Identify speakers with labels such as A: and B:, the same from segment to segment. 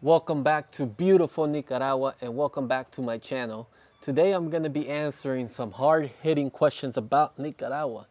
A: Welcome back to beautiful Nicaragua and welcome back to my channel. Today I'm going to be answering some hard-hitting questions about Nicaragua.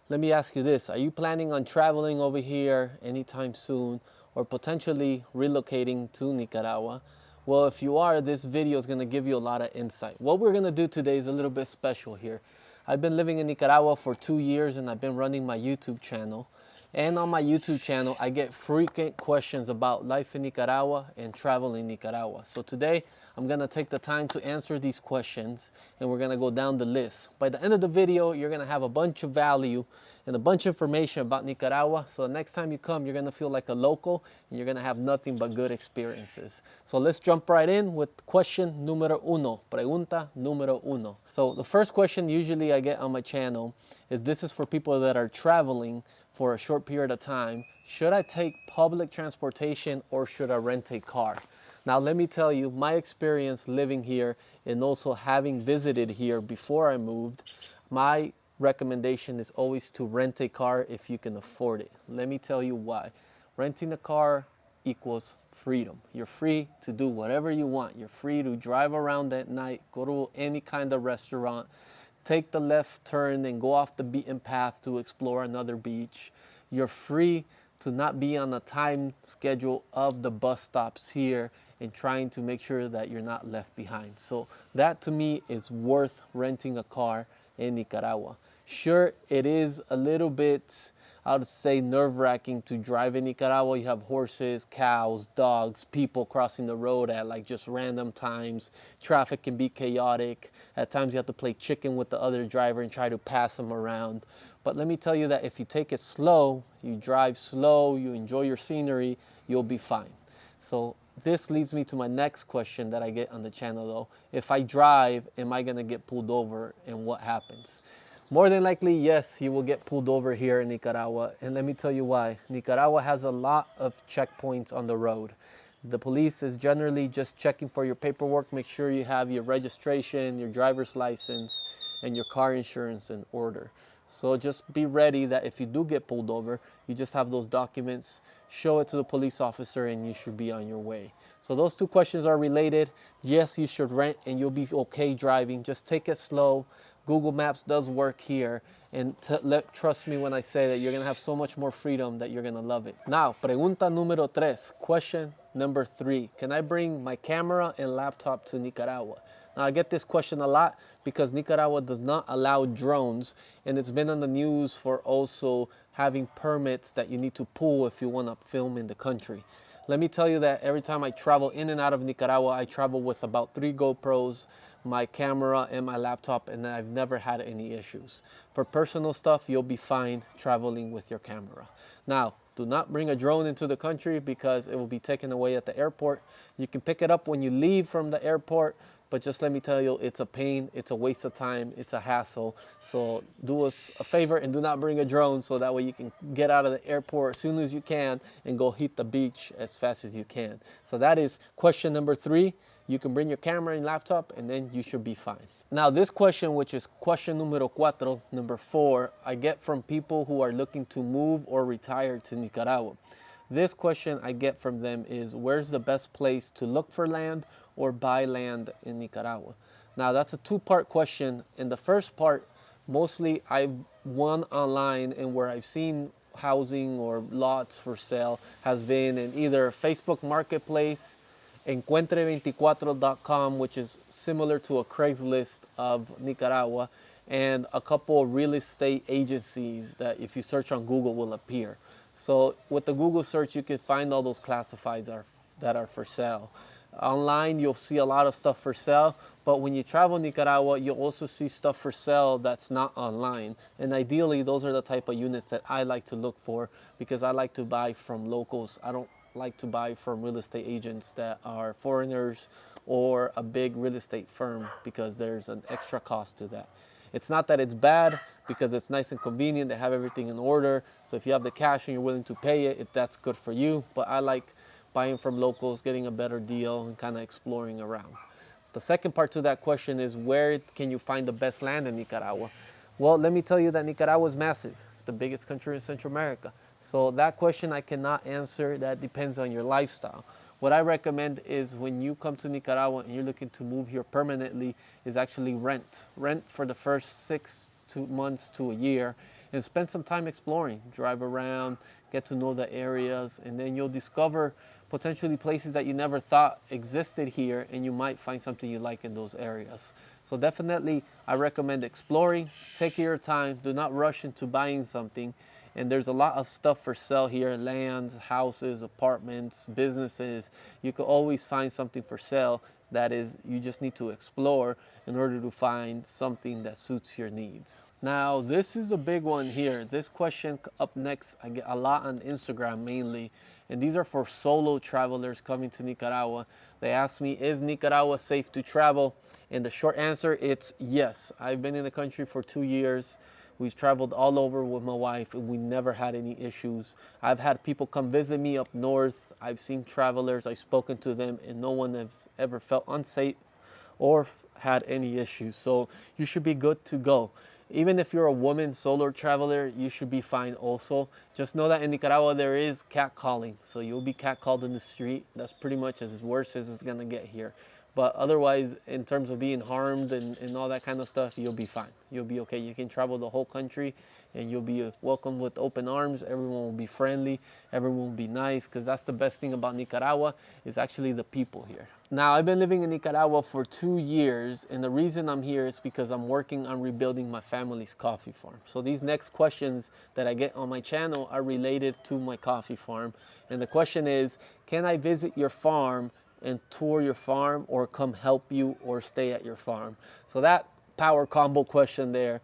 A: Let me ask you this, are you planning on traveling over here anytime soon or potentially relocating to Nicaragua? Well, if you are, this video is going to give you a lot of insight. What we're going to do today is a little bit special here. I've been living in Nicaragua for 2 years and I've been running my YouTube channel. And on my YouTube channel, I get frequent questions about life in Nicaragua and travel in Nicaragua. So today, I'm gonna take the time to answer these questions and we're gonna go down the list. By the end of the video, you're gonna have a bunch of value and a bunch of information about Nicaragua. So the next time you come, you're gonna feel like a local and you're gonna have nothing but good experiences. So let's jump right in with question número uno, pregunta número uno. So the first question usually I get on my channel is this is for people that are traveling for a short period of time. Should I take public transportation or should I rent a car? Now let me tell you my experience living here and also having visited here before I moved. My recommendation is always to rent a car if you can afford it. Let me tell you why. Renting a car equals freedom. You're free to do whatever you want. You're free to drive around at night, go to any kind of restaurant, take the left turn and go off the beaten path to explore another beach. You're free to not be on the time schedule of the bus stops here and trying to make sure that you're not left behind. So that to me is worth renting a car in Nicaragua. Sure, it is a little bit, I would say, nerve-wracking to drive in Nicaragua. You have horses, cows, dogs, people crossing the road at like just random times. Traffic can be chaotic. At times you have to play chicken with the other driver and try to pass them around. But let me tell you that if you take it slow, you drive slow, you enjoy your scenery, you'll be fine. So this leads me to my next question that I get on the channel though. If I drive, am I gonna get pulled over and what happens? More than likely, yes, you will get pulled over here in Nicaragua. And let me tell you why. Nicaragua has a lot of checkpoints on the road. The police is generally just checking for your paperwork. Make sure you have your registration, your driver's license, and your car insurance in order. So just be ready that if you do get pulled over, you just have those documents, show it to the police officer, and you should be on your way. So those two questions are related. Yes, you should rent and you'll be okay driving. Just take it slow. Google Maps does work here, and trust me when I say that you're gonna have so much more freedom that you're gonna love it. Now, pregunta número tres, question number 3. Can I bring my camera and laptop to Nicaragua? Now, I get this question a lot because Nicaragua does not allow drones, and it's been on the news for also having permits that you need to pull if you wanna film in the country. Let me tell you that every time I travel in and out of Nicaragua, I travel with about 3 GoPros, my camera and my laptop, and I've never had any issues. For personal stuff, you'll be fine traveling with your camera. Now, do not bring a drone into the country because it will be taken away at the airport. You can pick it up when you leave from the airport, but just let me tell you, it's a pain, it's a waste of time, it's a hassle. So do us a favor and do not bring a drone so that way you can get out of the airport as soon as you can and go hit the beach as fast as you can. So that is question number 3. You can bring your camera and laptop and then you should be fine. Now this question, which is question número 4, number 4, I get from people who are looking to move or retire to Nicaragua. This question I get from them is, where's the best place to look for land or buy land in Nicaragua? Now that's a 2-part question. In the first part, mostly I've won online and where I've seen housing or lots for sale has been in either Facebook Marketplace, Encuentre24.com, which is similar to a Craigslist of Nicaragua, and a couple of real estate agencies that if you search on Google will appear. So with the Google search, you can find all those classifieds that are for sale. Online, you'll see a lot of stuff for sale, but when you travel Nicaragua, you'll also see stuff for sale that's not online. And ideally, those are the type of units that I like to look for because I like to buy from locals. I don't like to buy from real estate agents that are foreigners or a big real estate firm because there's an extra cost to that. It's not that it's bad because it's nice and convenient. They have everything in order. So if you have the cash and you're willing to pay it, that's good for you. But I like buying from locals, getting a better deal, and kind of exploring around. The second part to that question is, where can you find the best land in Nicaragua? Well, let me tell you that Nicaragua is massive. It's the biggest country in Central America. So that question I cannot answer. That depends on your lifestyle. what I recommend is when you come to Nicaragua and you're looking to move here permanently is actually rent. Rent for the first 6 months to a year and spend some time exploring. Drive around, get to know the areas, and then you'll discover potentially places that you never thought existed here, and you might find something you like in those areas. So definitely, I recommend exploring. Take your time. Do not rush into buying something. And there's a lot of stuff for sale here, lands, houses, apartments, businesses. You can always find something for sale. That is, you just need to explore in order to find something that suits your needs. Now, this is a big one here. This question up next, I get a lot on Instagram mainly. And these are for solo travelers coming to Nicaragua. They ask me, is Nicaragua safe to travel? And the short answer, it's yes. I've been in the country for 2 years. We've traveled all over with my wife and we never had any issues. I've had people come visit me up north. I've seen travelers, I've spoken to them, and no one has ever felt unsafe or had any issues. So you should be good to go. Even if you're a woman solo traveler, you should be fine also. Just know that in Nicaragua there is catcalling. So you'll be catcalled in the street. That's pretty much as worse as it's gonna get here. But otherwise, in terms of being harmed and all that kind of stuff, you'll be fine. You'll be okay. You can travel the whole country and you'll be welcomed with open arms. Everyone will be friendly. Everyone will be nice, because that's the best thing about Nicaragua is actually the people here. Now, I've been living in Nicaragua for 2 years, and the reason I'm here is because I'm working on rebuilding my family's coffee farm. So these next questions that I get on my channel are related to my coffee farm. And the question is, can I visit your farm and tour your farm, or come help you, or stay at your farm? So that power combo question there.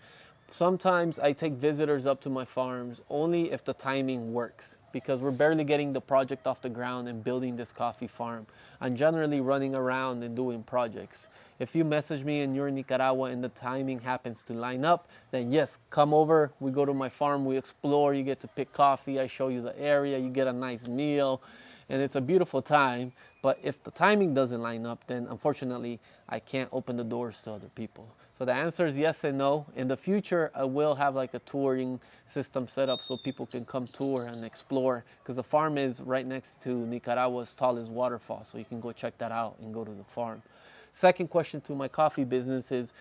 A: Sometimes I take visitors up to my farms only if the timing works, because we're barely getting the project off the ground and building this coffee farm. I'm generally running around and doing projects. If you message me and you're in Nicaragua and the timing happens to line up, then yes, come over. We go to my farm, we explore, you get to pick coffee, I show you the area, you get a nice meal, and it's a beautiful time. But if the timing doesn't line up, then unfortunately, I can't open the doors to other people. So the answer is yes and no. In the future, I will have like a touring system set up so people can come tour and explore, because the farm is right next to Nicaragua's tallest waterfall. So you can go check that out and go to the farm. Second question to my coffee business is,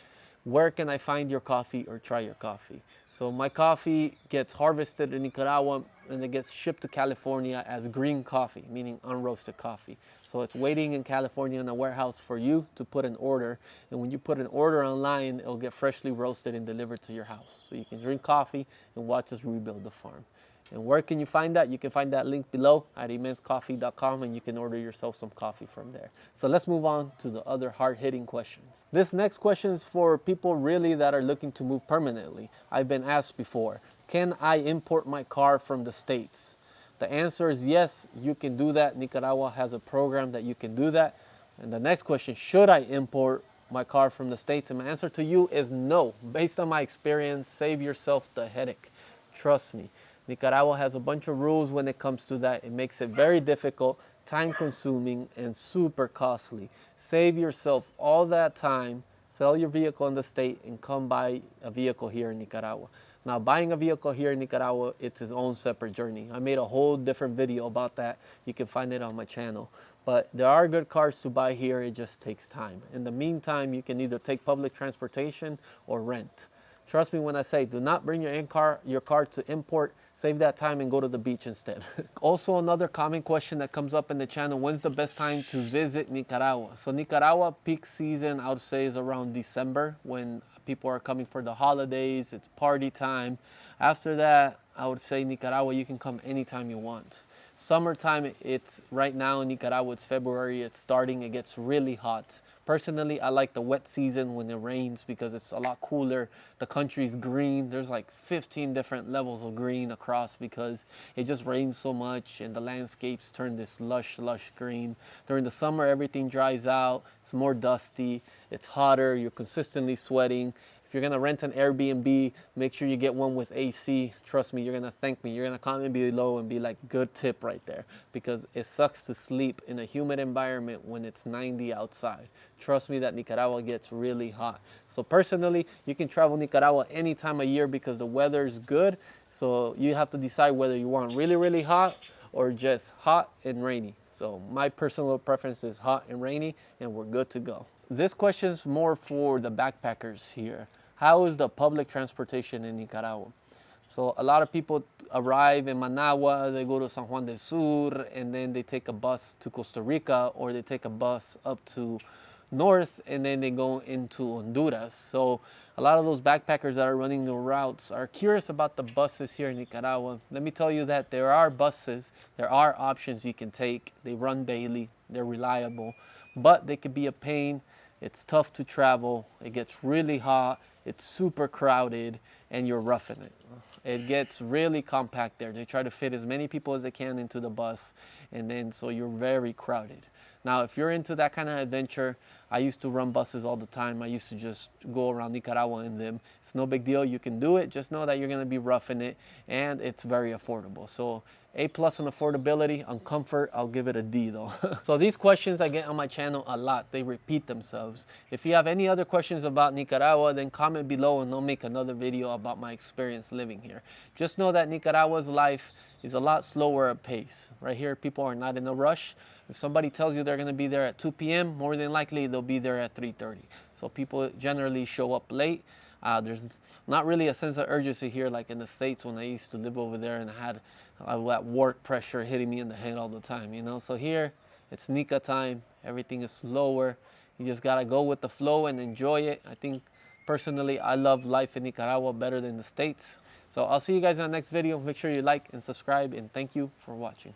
A: where can I find your coffee or try your coffee? So my coffee gets harvested in Nicaragua and it gets shipped to California as green coffee, meaning unroasted coffee. So it's waiting in California in a warehouse for you to put an order. And when you put an order online, it'll get freshly roasted and delivered to your house. So you can drink coffee and watch us rebuild the farm. And where can you find that? You can find that link below at immensecoffee.com, and you can order yourself some coffee from there. So let's move on to the other hard-hitting questions. This next question is for people really that are looking to move permanently. I've been asked before, can I import my car from the States? The answer is yes, you can do that. Nicaragua has a program that you can do that. And the next question, should I import my car from the States? And my answer to you is no. Based on my experience, save yourself the headache. Trust me. Nicaragua has a bunch of rules when it comes to that. It makes it very difficult, time-consuming, and super costly. Save yourself all that time, sell your vehicle in the state, and come buy a vehicle here in Nicaragua. Now, buying a vehicle here in Nicaragua, it's its own separate journey. I made a whole different video about that. You can find it on my channel. But there are good cars to buy here. It just takes time. In the meantime, you can either take public transportation or rent. Trust me when I say, do not bring your car to import. Save that time and go to the beach instead. Also, another common question that comes up in the channel, when's the best time to visit Nicaragua? So Nicaragua peak season, I would say, is around December, when people are coming for the holidays. It's party time. After that, I would say Nicaragua, you can come anytime you want. Summertime, it's right now in Nicaragua, it's February, it's starting, it gets really hot. Personally, I like the wet season when it rains because it's a lot cooler. The country's green. There's like 15 different levels of green across because it just rains so much and the landscapes turn this lush green. During the summer, everything dries out. It's more dusty. It's hotter. You're consistently sweating. If you're gonna rent an Airbnb, make sure you get one with AC. Trust me, you're gonna thank me. You're gonna comment below and be like, good tip right there, because it sucks to sleep in a humid environment when it's 90 outside. Trust me that Nicaragua gets really hot. So personally, you can travel Nicaragua any time of year because the weather is good. So you have to decide whether you want really hot or just hot and rainy. So my personal preference is hot and rainy, and we're good to go. This question is more for the backpackers here. How is the public transportation in Nicaragua? So a lot of people arrive in Managua, they go to San Juan del Sur, and then they take a bus to Costa Rica, or they take a bus up to north, and then they go into Honduras. So a lot of those backpackers that are running the routes are curious about the buses here in Nicaragua. Let me tell you that there are buses, there are options you can take. They run daily, they're reliable, but they could be a pain. It's tough to travel, it gets really hot, it's super crowded, and you're roughing it. It gets really compact there. They try to fit as many people as they can into the bus, and then so you're very crowded. Now, if you're into that kind of adventure, I used to run buses all the time. I used to just go around Nicaragua in them. It's no big deal. You can do it. Just know that you're going to be roughing it, and it's very affordable. So A+ on affordability. On comfort, I'll give it a D though. So these questions I get on my channel a lot. They repeat themselves. If you have any other questions about Nicaragua, then comment below and I'll make another video about my experience living here. Just know that Nicaragua's life is a lot slower at pace. Right here, people are not in a rush. If somebody tells you they're going to be there at 2 p.m., more than likely they'll be there at 3:30. So people generally show up late. There's not really a sense of urgency here like in the States when I used to live over there and I had that work pressure hitting me in the head all the time, you know? So here, it's Nika time. Everything is slower. You just got to go with the flow and enjoy it. I think, personally, I love life in Nicaragua better than the States. So I'll see you guys in the next video. Make sure you like and subscribe, and thank you for watching.